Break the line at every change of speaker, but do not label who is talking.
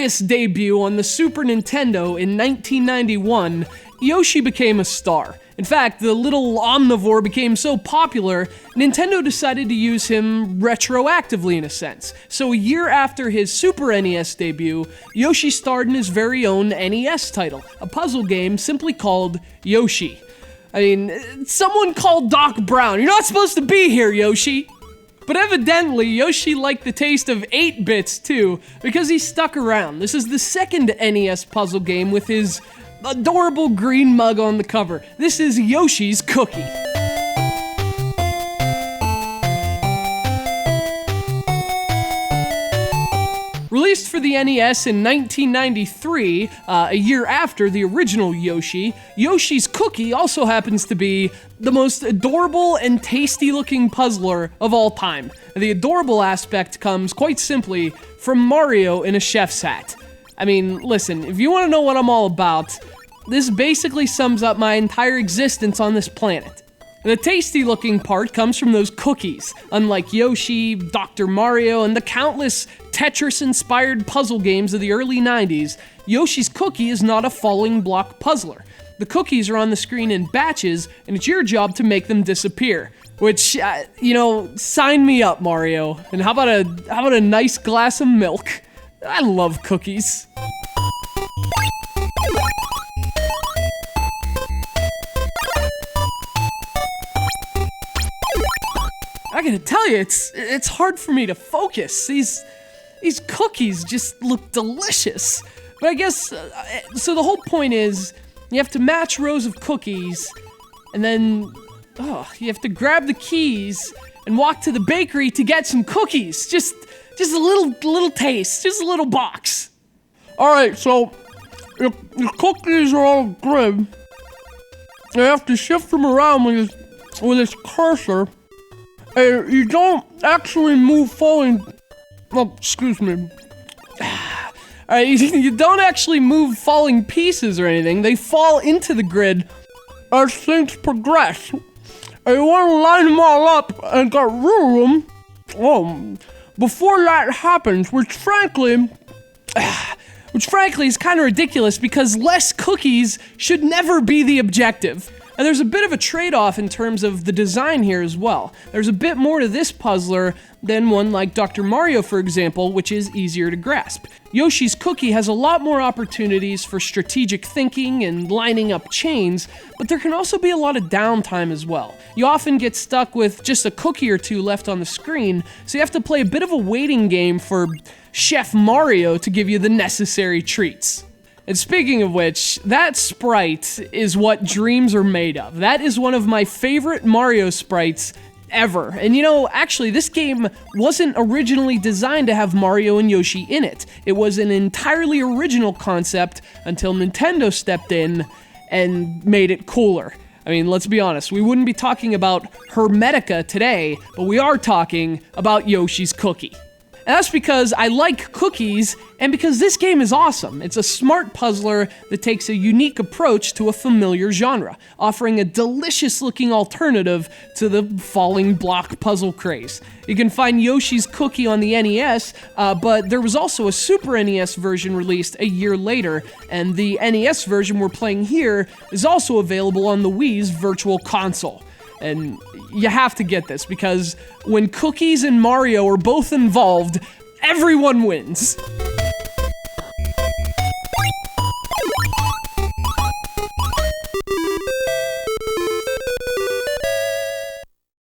glorious debut on the Super Nintendo in 1991, Yoshi became a star. In fact, the little omnivore became so popular, Nintendo decided to use him retroactively in a sense. So a year after his Super NES debut, Yoshi starred in his very own NES title, a puzzle game simply called Yoshi. I mean, someone called Doc Brown. You're not supposed to be here, Yoshi. But evidently, Yoshi liked the taste of 8-bits too, because he stuck around. This is the second NES puzzle game with his adorable green mug on the cover. This is Yoshi's Cookie. Released for the NES in 1993, a year after the original Yoshi, Yoshi's Cookie also happens to be the most adorable and tasty-looking puzzler of all time. The adorable aspect comes, quite simply, from Mario in a chef's hat. I mean, listen, if you want to know what I'm all about, this basically sums up my entire existence on this planet. The tasty-looking part comes from those cookies. Unlike Yoshi, Dr. Mario, and the countless Tetris-inspired puzzle games of the early 90s, Yoshi's Cookie is not a falling block puzzler. The cookies are on the screen in batches, and it's your job to make them disappear. Which, sign me up, Mario. And how about a nice glass of milk? I love cookies. I gotta tell you, it's hard for me to focus. These cookies just look delicious. But I guess, so the whole point is, you have to match rows of cookies, and then, you have to grab the keys and walk to the bakery to get some cookies. Just a little taste, just a little box. Alright, so, your cookies are all grid. You have to shift them around with this cursor. You don't actually move falling... Oh, excuse me. Alright, you don't actually move falling pieces or anything. They fall into the grid as things progress. And you want to line them all up and get rid of them. Before that happens, which frankly is kind of ridiculous because less cookies should never be the objective. And there's a bit of a trade-off in terms of the design here as well. There's a bit more to this puzzler than one like Dr. Mario, for example, which is easier to grasp. Yoshi's Cookie has a lot more opportunities for strategic thinking and lining up chains, but there can also be a lot of downtime as well. You often get stuck with just a cookie or two left on the screen, so you have to play a bit of a waiting game for Chef Mario to give you the necessary treats. And speaking of which, that sprite is what dreams are made of. That is one of my favorite Mario sprites ever. And actually, this game wasn't originally designed to have Mario and Yoshi in it. It was an entirely original concept until Nintendo stepped in and made it cooler. I mean, let's be honest, we wouldn't be talking about Hermetica today, but we are talking about Yoshi's Cookie. And that's because I like cookies, and because this game is awesome. It's a smart puzzler that takes a unique approach to a familiar genre, offering a delicious-looking alternative to the falling block puzzle craze. You can find Yoshi's Cookie on the NES, but there was also a Super NES version released a year later, and the NES version we're playing here is also available on the Wii's Virtual Console. And you have to get this, because when cookies and Mario are both involved, everyone wins.